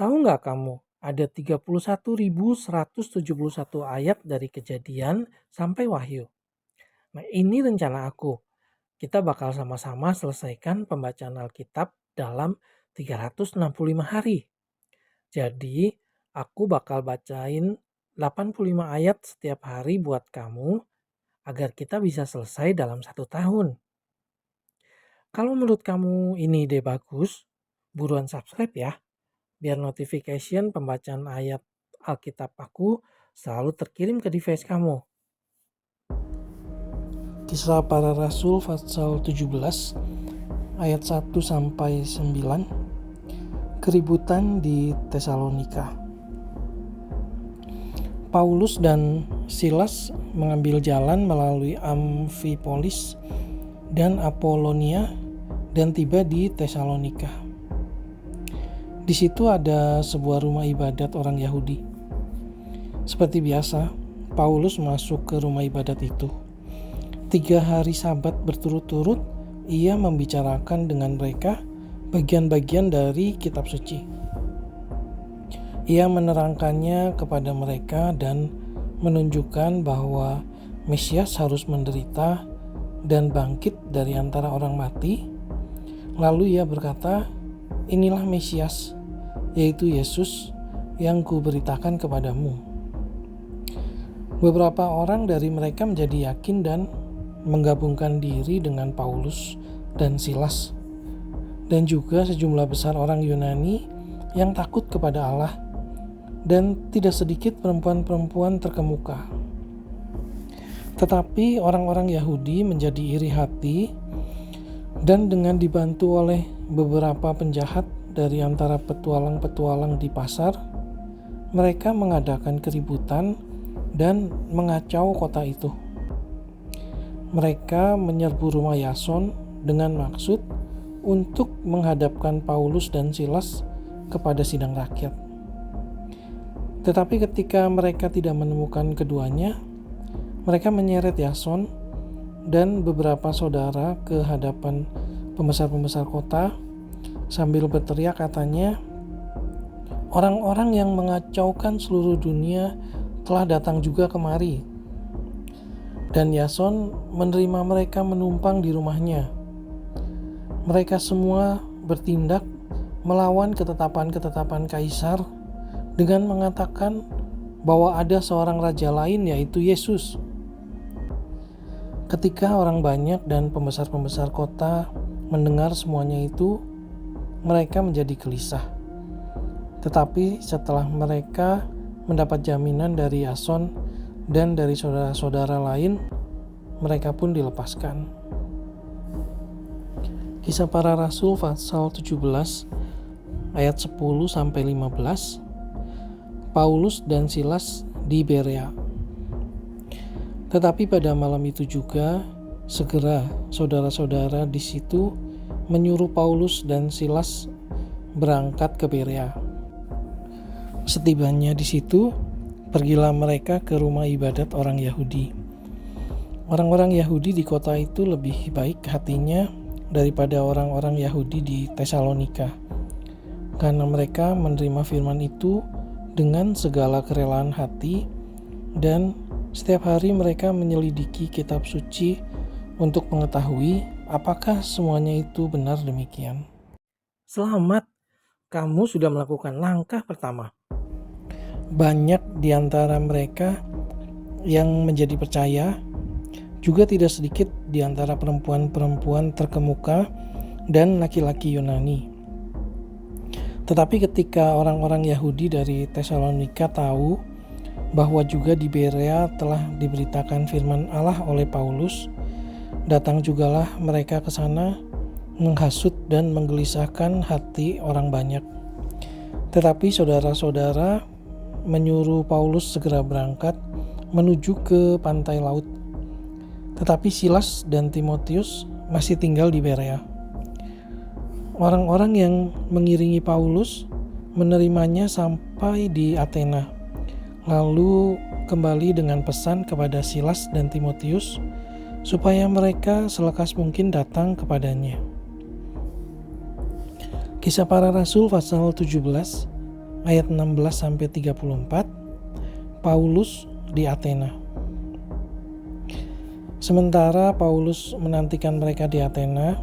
Tahu nggak kamu, ada 31.171 ayat dari Kejadian sampai Wahyu. Nah, ini rencana aku. Kita bakal sama-sama selesaikan pembacaan Alkitab dalam 365 hari. Jadi, aku bakal bacain 85 ayat setiap hari buat kamu agar kita bisa selesai dalam 1 tahun. Kalau menurut kamu ini ide bagus, buruan subscribe ya, biar notification pembacaan ayat Alkitab aku selalu terkirim ke device kamu. Kisah Para Rasul pasal 17 ayat 1 sampai 9. Keributan di Tesalonika. Paulus dan Silas mengambil jalan melalui Amfipolis dan Apolonia dan tiba di Tesalonika. Di situ ada sebuah rumah ibadat orang Yahudi. Seperti biasa, Paulus masuk ke rumah ibadat itu. 3 hari Sabat berturut-turut, ia membicarakan dengan mereka bagian-bagian dari kitab suci. Ia menerangkannya kepada mereka dan menunjukkan bahwa Mesias harus menderita dan bangkit dari antara orang mati. Lalu ia berkata, "Inilah Mesias, yaitu Yesus yang kuberitakan kepadamu." Beberapa orang dari mereka menjadi yakin dan menggabungkan diri dengan Paulus dan Silas, dan juga sejumlah besar orang Yunani yang takut kepada Allah, dan tidak sedikit perempuan-perempuan terkemuka. Tetapi orang-orang Yahudi menjadi iri hati, dan dengan dibantu oleh beberapa penjahat dari antara petualang-petualang di pasar, mereka mengadakan keributan dan mengacau kota itu. Mereka menyerbu rumah Yason dengan maksud untuk menghadapkan Paulus dan Silas kepada sidang rakyat. Tetapi ketika mereka tidak menemukan keduanya, mereka menyeret Yason dan beberapa saudara ke hadapan pembesar-pembesar kota sambil berteriak, katanya, "Orang-orang yang mengacaukan seluruh dunia telah datang juga kemari." Dan Yason menerima mereka menumpang di rumahnya. Mereka semua bertindak melawan ketetapan-ketetapan Kaisar dengan mengatakan bahwa ada seorang raja lain, yaitu Yesus. Ketika orang banyak dan pembesar-pembesar kota mendengar semuanya itu, mereka menjadi gelisah. Tetapi setelah mereka mendapat jaminan dari Yason dan dari saudara-saudara lain, mereka pun dilepaskan. Kisah Para Rasul pasal 17 ayat 10 sampai 15. Paulus dan Silas di Berea. Tetapi pada malam itu juga segera saudara-saudara di situ menyuruh Paulus dan Silas berangkat ke Berea. Setibanya di situ, pergilah mereka ke rumah ibadat orang Yahudi. Orang-orang Yahudi di kota itu lebih baik hatinya daripada orang-orang Yahudi di Tesalonika, karena mereka menerima firman itu dengan segala kerelaan hati, dan setiap hari mereka menyelidiki kitab suci untuk mengetahui apakah semuanya itu benar demikian. Selamat, kamu sudah melakukan langkah pertama. Banyak di antara mereka yang menjadi percaya, juga tidak sedikit di antara perempuan-perempuan terkemuka dan laki-laki Yunani. Tetapi ketika orang-orang Yahudi dari Tesalonika tahu bahwa juga di Berea telah diberitakan firman Allah oleh Paulus, datang jugalah mereka ke sana menghasut dan menggelisahkan hati orang banyak. Tetapi saudara-saudara menyuruh Paulus segera berangkat menuju ke pantai laut. Tetapi Silas dan Timotius masih tinggal di Berea. Orang-orang yang mengiringi Paulus menerimanya sampai di Athena, lalu kembali dengan pesan kepada Silas dan Timotius supaya mereka selekas mungkin datang kepadanya. Kisah Para Rasul pasal 17 ayat 16-34, Paulus di Athena. Sementara Paulus menantikan mereka di Athena,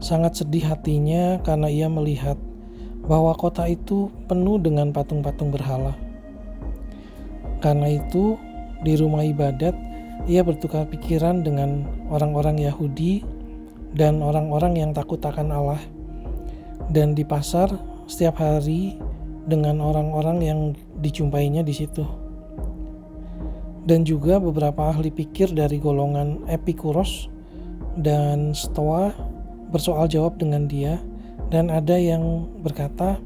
sangat sedih hatinya karena ia melihat bahwa kota itu penuh dengan patung-patung berhala. Karena itu, di rumah ibadat, ia bertukar pikiran dengan orang-orang Yahudi dan orang-orang yang takut akan Allah. Dan di pasar, setiap hari dengan orang-orang yang dijumpainya di situ. Dan juga beberapa ahli pikir dari golongan Epikuros dan Stoa bersoal jawab dengan dia, dan ada yang berkata,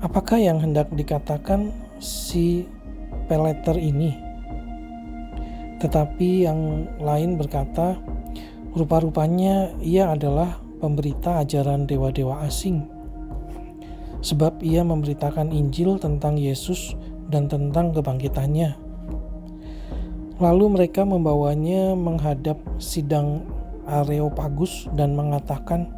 apakah yang hendak dikatakan si Peleter ini? Tetapi yang lain berkata, rupa-rupanya ia adalah pemberita ajaran dewa-dewa asing, sebab ia memberitakan Injil tentang Yesus dan tentang kebangkitannya. Lalu mereka membawanya menghadap sidang Areopagus dan mengatakan,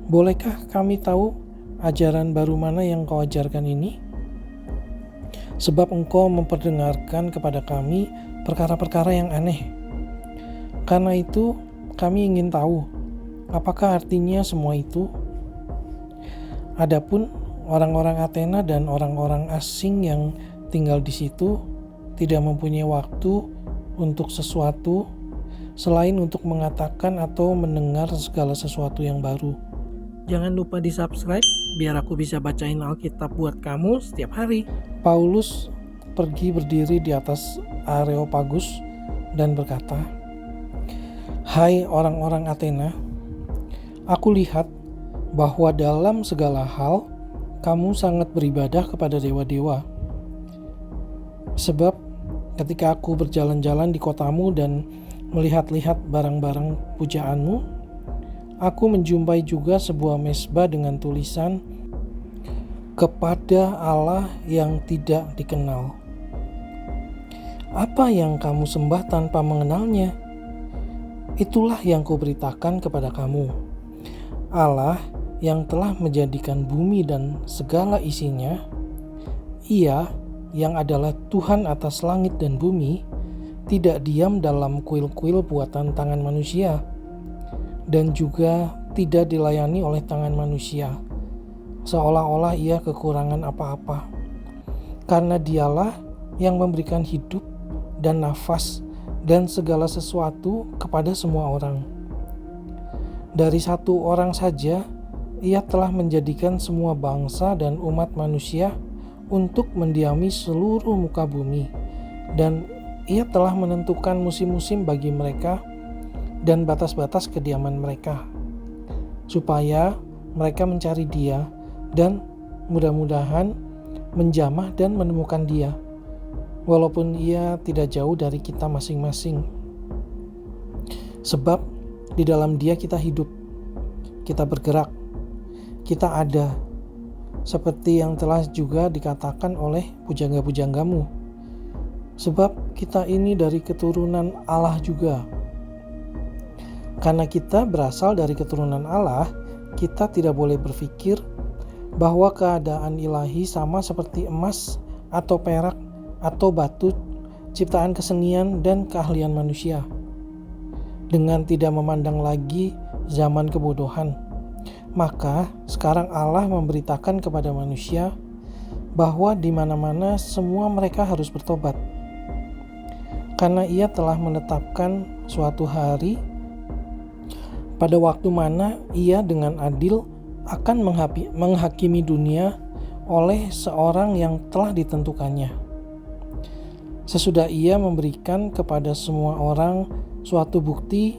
bolehkah kami tahu ajaran baru mana yang kau ajarkan ini? Sebab engkau memperdengarkan kepada kami perkara-perkara yang aneh. Karena itu kami ingin tahu, apakah artinya semua itu? Adapun orang-orang Athena dan orang-orang asing yang tinggal di situ tidak mempunyai waktu untuk sesuatu selain untuk mengatakan atau mendengar segala sesuatu yang baru. Jangan lupa di subscribe biar aku bisa bacain Alkitab buat kamu setiap hari. Paulus pergi berdiri di atas Areopagus dan berkata, hai orang-orang Athena, aku lihat bahwa dalam segala hal kamu sangat beribadah kepada dewa-dewa. Sebab ketika aku berjalan-jalan di kotamu dan melihat-lihat barang-barang pujaanmu, aku menjumpai juga sebuah mezbah dengan tulisan, kepada Allah yang tidak dikenal. Apa yang kamu sembah tanpa mengenalnya? Itulah yang kuberitakan kepada kamu. Allah yang telah menjadikan bumi dan segala isinya, Ia yang adalah Tuhan atas langit dan bumi, tidak diam dalam kuil-kuil buatan tangan manusia, dan juga tidak dilayani oleh tangan manusia, seolah-olah ia kekurangan apa-apa. Karena dialah yang memberikan hidup dan nafas dan segala sesuatu kepada semua orang. Dari satu orang saja, ia telah menjadikan semua bangsa dan umat manusia untuk mendiami seluruh muka bumi, dan ia telah menentukan musim-musim bagi mereka dan batas-batas kediaman mereka, supaya mereka mencari Dia dan mudah-mudahan menjamah dan menemukan Dia, walaupun Ia tidak jauh dari kita masing-masing. Sebab di dalam Dia kita hidup, kita bergerak, kita ada, seperti yang telah juga dikatakan oleh pujangga-pujanggamu. Sebab kita ini dari keturunan Allah juga. Karena kita berasal dari keturunan Allah, kita tidak boleh berpikir bahwa keadaan ilahi sama seperti emas atau perak atau batu, ciptaan kesenian dan keahlian manusia. Dengan tidak memandang lagi zaman kebodohan, maka sekarang Allah memberitakan kepada manusia bahwa di mana-mana semua mereka harus bertobat. Karena Ia telah menetapkan suatu hari pada waktu mana Ia dengan adil akan menghakimi dunia oleh seorang yang telah ditentukannya. Sesudah Ia memberikan kepada semua orang suatu bukti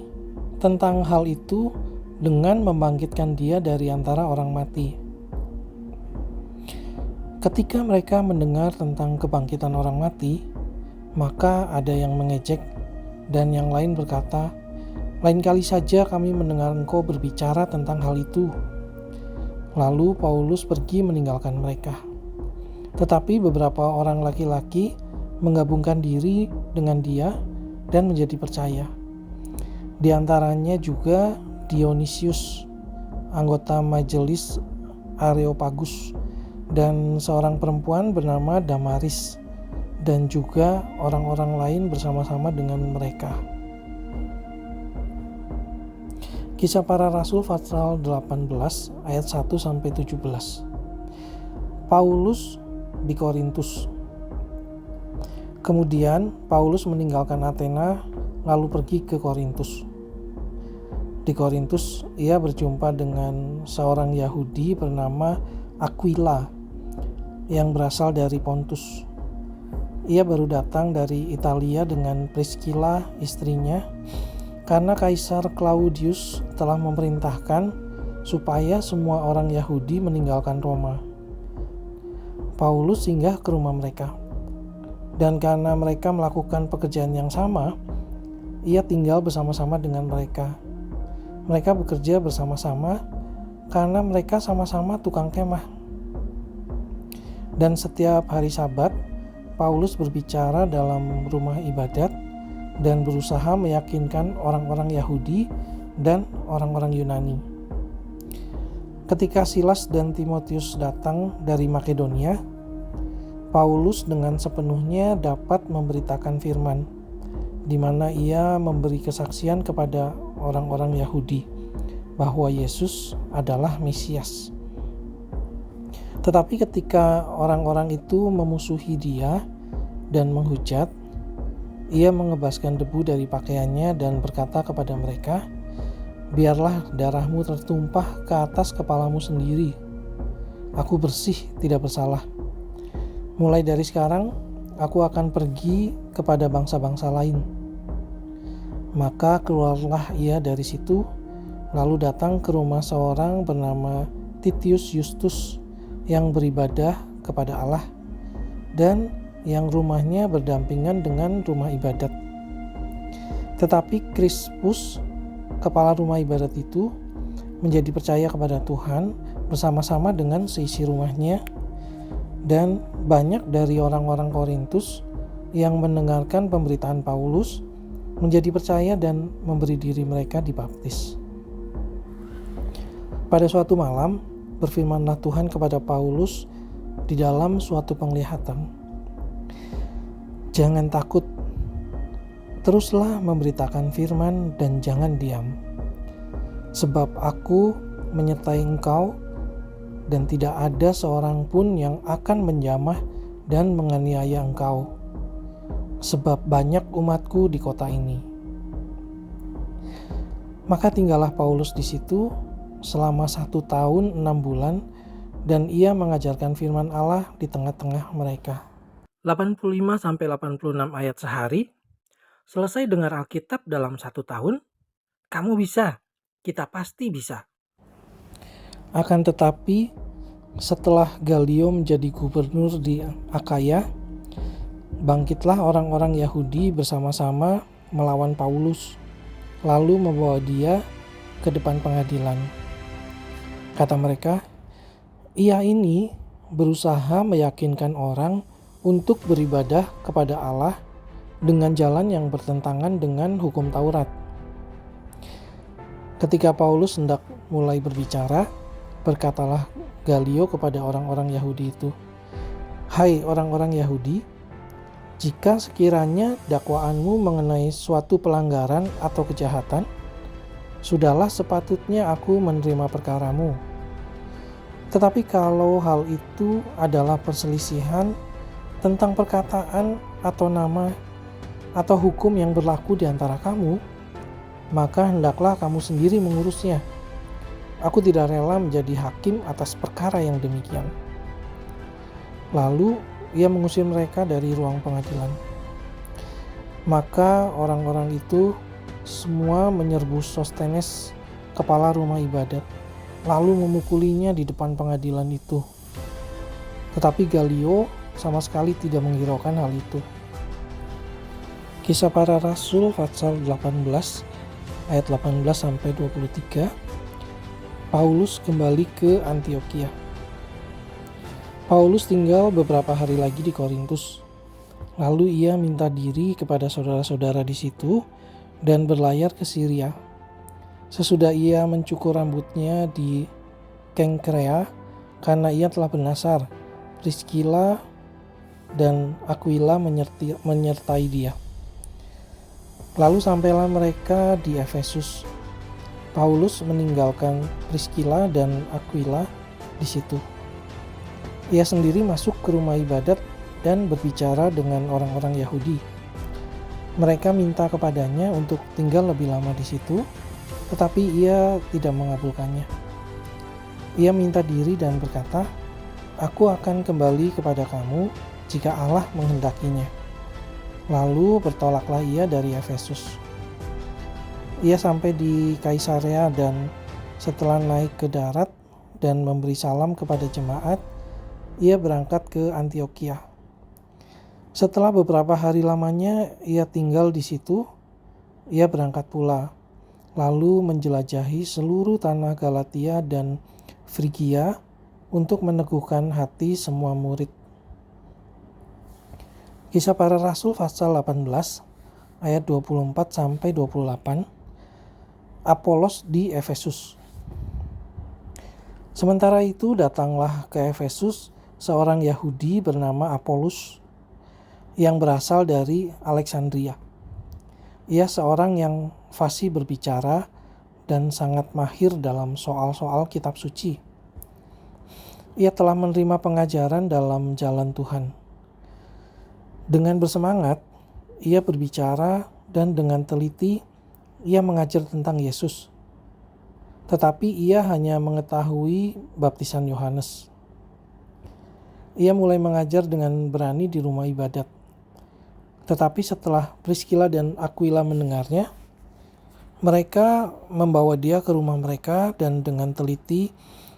tentang hal itu dengan membangkitkan Dia dari antara orang mati. Ketika mereka mendengar tentang kebangkitan orang mati, maka ada yang mengejek dan yang lain berkata, lain kali saja kami mendengar engkau berbicara tentang hal itu. Lalu Paulus pergi meninggalkan mereka. Tetapi beberapa orang laki-laki menggabungkan diri dengan dia dan menjadi percaya. Di antaranya juga Dionysius, anggota majelis Areopagus, dan seorang perempuan bernama Damaris, dan juga orang-orang lain bersama-sama dengan mereka. Kisah Para Rasul pasal 18 ayat 1-17. Paulus di Korintus. Kemudian Paulus meninggalkan Athena lalu pergi ke Korintus. Di Korintus ia berjumpa dengan seorang Yahudi bernama Aquila yang berasal dari Pontus. Ia baru datang dari Italia dengan Priscilla istrinya karena Kaisar Claudius telah memerintahkan supaya semua orang Yahudi meninggalkan Roma. Paulus singgah ke rumah mereka. Dan karena mereka melakukan pekerjaan yang sama, ia tinggal bersama-sama dengan mereka. Mereka bekerja bersama-sama karena mereka sama-sama tukang kemah. Dan setiap hari Sabat, Paulus berbicara dalam rumah ibadat dan berusaha meyakinkan orang-orang Yahudi dan orang-orang Yunani. Ketika Silas dan Timotius datang dari Makedonia, Paulus dengan sepenuhnya dapat memberitakan firman, di mana ia memberi kesaksian kepada orang-orang Yahudi bahwa Yesus adalah Mesias. Tetapi ketika orang-orang itu memusuhi dia dan menghujat, ia mengebaskan debu dari pakaiannya dan berkata kepada mereka, "Biarlah darahmu tertumpah ke atas kepalamu sendiri. Aku bersih, tidak bersalah. Mulai dari sekarang, aku akan pergi kepada bangsa-bangsa lain." Maka keluarlah ia dari situ, lalu datang ke rumah seorang bernama Titius Justus yang beribadah kepada Allah, dan yang rumahnya berdampingan dengan rumah ibadat. Tetapi Krispus, kepala rumah ibadat itu, menjadi percaya kepada Tuhan bersama-sama dengan seisi rumahnya, dan banyak dari orang-orang Korintus yang mendengarkan pemberitaan Paulus menjadi percaya dan memberi diri mereka dibaptis. Pada suatu malam, berfirmanlah Tuhan kepada Paulus di dalam suatu penglihatan, "Jangan takut, teruslah memberitakan firman dan jangan diam. Sebab aku menyertai engkau, dan tidak ada seorang pun yang akan menjamah dan menganiaya engkau, sebab banyak umatku di kota ini." Maka tinggallah Paulus di situ selama 1 tahun 6 bulan, dan ia mengajarkan firman Allah di tengah-tengah mereka. 85-86 ayat sehari. Selesai dengar Alkitab dalam 1 tahun? Kamu bisa, kita pasti bisa. Akan tetapi, setelah Galio menjadi gubernur di Akaya, bangkitlah orang-orang Yahudi bersama-sama melawan Paulus, lalu membawa dia ke depan pengadilan. Kata mereka, "Ia ini berusaha meyakinkan orang untuk beribadah kepada Allah dengan jalan yang bertentangan dengan hukum Taurat." Ketika Paulus hendak mulai berbicara, berkatalah Galio kepada orang-orang Yahudi itu, "Hai orang-orang Yahudi, jika sekiranya dakwaanmu mengenai suatu pelanggaran atau kejahatan, sudahlah sepatutnya aku menerima perkaramu. Tetapi kalau hal itu adalah perselisihan tentang perkataan atau nama atau hukum yang berlaku di antara kamu, maka hendaklah kamu sendiri mengurusnya. Aku tidak rela menjadi hakim atas perkara yang demikian." Lalu ia mengusir mereka dari ruang pengadilan. Maka orang-orang itu semua menyerbu Sostenes, kepala rumah ibadat, lalu memukulinya di depan pengadilan itu. Tetapi Galio sama sekali tidak menghiraukan hal itu. Kisah Para Rasul pasal 18 ayat 18-23. Paulus kembali ke Antiokhia. Paulus tinggal beberapa hari lagi di Korintus. Lalu ia minta diri kepada saudara-saudara di situ dan berlayar ke Syria. Sesudah ia mencukur rambutnya di Kengkrea karena ia telah bernasar, Priscilla dan Aquila menyertai dia. Lalu sampailah mereka di Efesus. Paulus meninggalkan Priscilla dan Aquila di situ. Ia sendiri masuk ke rumah ibadat dan berbicara dengan orang-orang Yahudi. Mereka minta kepadanya untuk tinggal lebih lama di situ, tetapi ia tidak mengabulkannya. Ia minta diri dan berkata, "Aku akan kembali kepada kamu jika Allah menghendakinya." Lalu bertolaklah ia dari Efesus. Ia sampai di Kaisarea dan setelah naik ke darat dan memberi salam kepada jemaat, ia berangkat ke Antiokhia. Setelah beberapa hari lamanya ia tinggal di situ, ia berangkat pula, lalu menjelajahi seluruh tanah Galatia dan Frigia untuk meneguhkan hati semua murid. Kisah Para Rasul pasal 18 ayat 24-28. Apolos di Efesus. Sementara itu datanglah ke Efesus seorang Yahudi bernama Apolos yang berasal dari Alexandria. Ia seorang yang fasih berbicara dan sangat mahir dalam soal-soal kitab suci. Ia telah menerima pengajaran dalam jalan Tuhan. Dengan bersemangat, ia berbicara dan dengan teliti ia mengajar tentang Yesus. Tetapi ia hanya mengetahui baptisan Yohanes. Ia mulai mengajar dengan berani di rumah ibadat. Tetapi setelah Priscilla dan Aquila mendengarnya, mereka membawa dia ke rumah mereka dan dengan teliti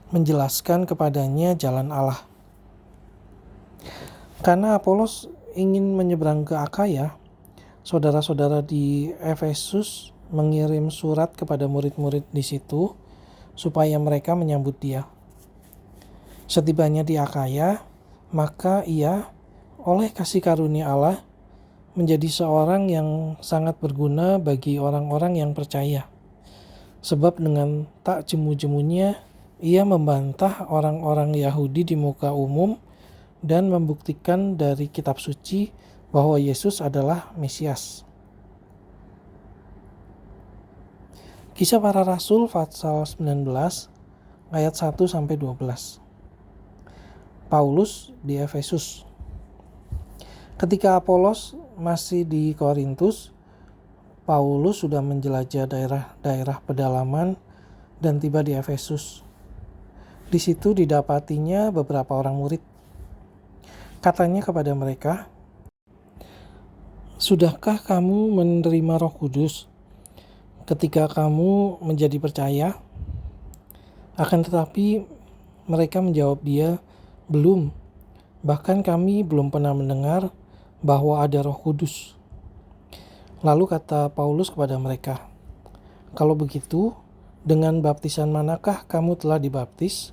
menjelaskan kepadanya jalan Allah. Karena Apolos ingin menyeberang ke Akaya, saudara-saudara di Efesus mengirim surat kepada murid-murid di situ supaya mereka menyambut dia. Setibanya di Akaya, maka ia oleh kasih karunia Allah menjadi seorang yang sangat berguna bagi orang-orang yang percaya. Sebab dengan tak jemu-jemunya ia membantah orang-orang Yahudi di muka umum dan membuktikan dari kitab suci bahwa Yesus adalah Mesias. Kisah Para Rasul pasal 19 ayat 1-12. Paulus di Efesus. Ketika Apolos masih di Korintus, Paulus sudah menjelajah daerah-daerah pedalaman dan tiba di Efesus. Di situ didapatinya beberapa orang murid. Katanya kepada mereka, "Sudahkah kamu menerima Roh Kudus ketika kamu menjadi percaya?" Akan tetapi mereka menjawab dia, "Belum, bahkan kami belum pernah mendengar bahwa ada Roh Kudus." Lalu kata Paulus kepada mereka, "Kalau begitu, dengan baptisan manakah kamu telah dibaptis?"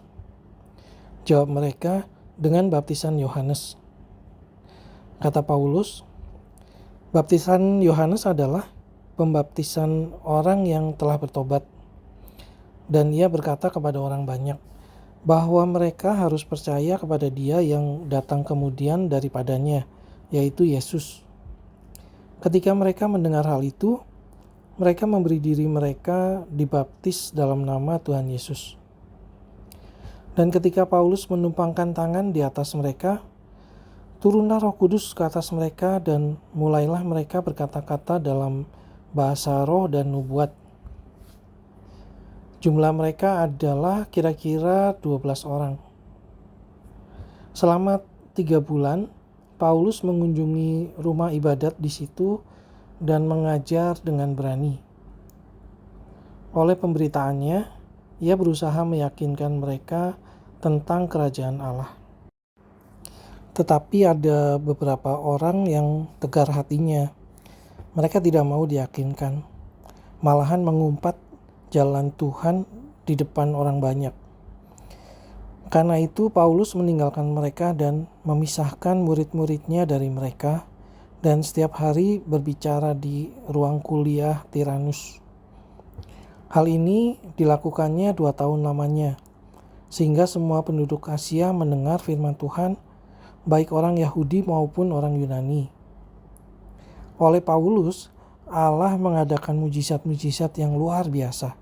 Jawab mereka, "Dengan baptisan Yohanes." Kata Paulus, "Baptisan Yohanes adalah pembaptisan orang yang telah bertobat." Dan ia berkata kepada orang banyak bahwa mereka harus percaya kepada Dia yang datang kemudian daripadanya, yaitu Yesus. Ketika mereka mendengar hal itu, mereka memberi diri mereka dibaptis dalam nama Tuhan Yesus. Dan ketika Paulus menumpangkan tangan di atas mereka, turunlah Roh Kudus ke atas mereka dan mulailah mereka berkata-kata dalam bahasa roh dan nubuat. Jumlah mereka adalah kira-kira 12 orang. Selama 3 bulan, Paulus mengunjungi rumah ibadat di situ dan mengajar dengan berani. Oleh pemberitaannya, ia berusaha meyakinkan mereka tentang kerajaan Allah. Tetapi ada beberapa orang yang tegar hatinya. Mereka tidak mau diyakinkan, malahan mengumpat jalan Tuhan di depan orang banyak. Karena itu Paulus meninggalkan mereka dan memisahkan murid-muridnya dari mereka dan setiap hari berbicara di ruang kuliah Tiranus. Hal ini dilakukannya 2 tahun lamanya, sehingga semua penduduk Asia mendengar firman Tuhan baik orang Yahudi maupun orang Yunani. Oleh Paulus, Allah mengadakan mujizat-mujizat yang luar biasa.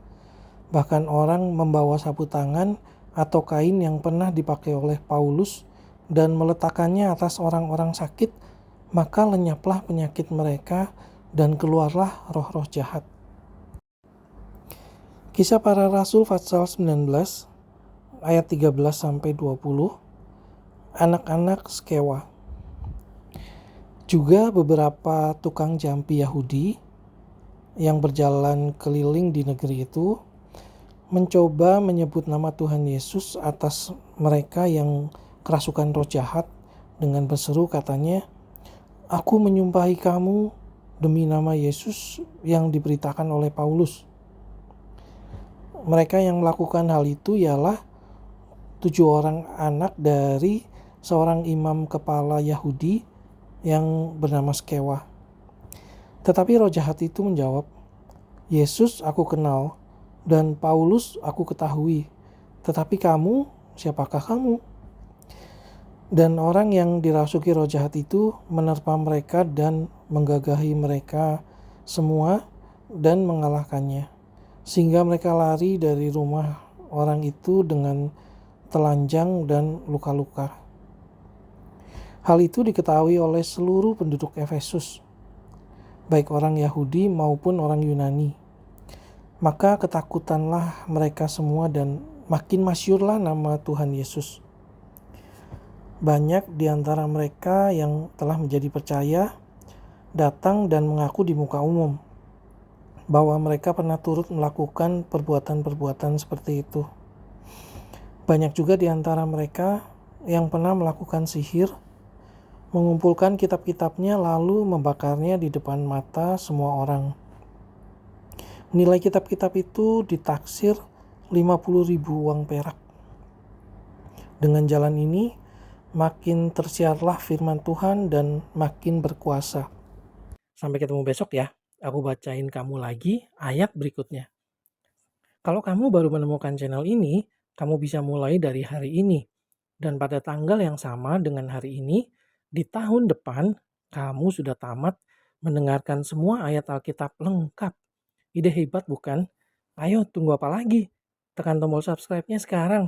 Bahkan orang membawa sapu tangan atau kain yang pernah dipakai oleh Paulus dan meletakkannya atas orang-orang sakit, maka lenyaplah penyakit mereka dan keluarlah roh-roh jahat. Kisah Para Rasul pasal 19 ayat 13-20. Anak-anak Skewa. Juga beberapa tukang jampi Yahudi yang berjalan keliling di negeri itu mencoba menyebut nama Tuhan Yesus atas mereka yang kerasukan roh jahat dengan berseru, katanya, "Aku menyumpahi kamu demi nama Yesus yang diberitakan oleh Paulus." Mereka yang melakukan hal itu ialah 7 orang anak dari seorang imam kepala Yahudi yang bernama Skewa. Tetapi roh jahat itu menjawab, "Yesus aku kenal dan Paulus aku ketahui, tetapi kamu, siapakah kamu?" Dan orang yang dirasuki roh jahat itu menerpa mereka dan menggagahi mereka semua dan mengalahkannya, sehingga mereka lari dari rumah orang itu dengan telanjang dan luka-luka. Hal itu diketahui oleh seluruh penduduk Efesus, baik orang Yahudi maupun orang Yunani. Maka ketakutanlah mereka semua dan makin masyhurlah nama Tuhan Yesus. Banyak di antara mereka yang telah menjadi percaya datang dan mengaku di muka umum bahwa mereka pernah turut melakukan perbuatan-perbuatan seperti itu. Banyak juga di antara mereka yang pernah melakukan sihir, mengumpulkan kitab-kitabnya lalu membakarnya di depan mata semua orang. Nilai kitab-kitab itu ditaksir 50.000 uang perak. Dengan jalan ini, makin tersiarlah firman Tuhan dan makin berkuasa. Sampai ketemu besok ya. Aku bacain kamu lagi ayat berikutnya. Kalau kamu baru menemukan channel ini, kamu bisa mulai dari hari ini. Dan pada tanggal yang sama dengan hari ini, di tahun depan, kamu sudah tamat mendengarkan semua ayat Alkitab lengkap. Ide hebat bukan? Ayo, tunggu apa lagi? Tekan tombol subscribe-nya sekarang.